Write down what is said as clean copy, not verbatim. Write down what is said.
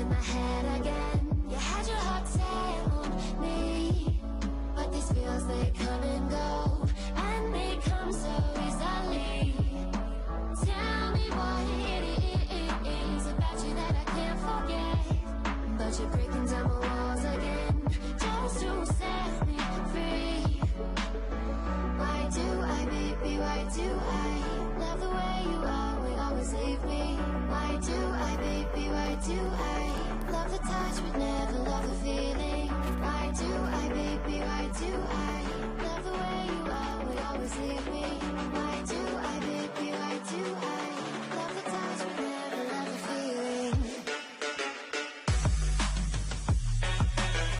in my head again. You had your heart set on me, but these feels, they come and go, and they come so easily. Tell me what it is about you that I can't forget, but you're breaking down my walls again, just to set me free. Why do I, baby, why do I love the way you always leave me? Why do I, baby, why do I love the touch but never love the feeling? Why do I, baby, why do I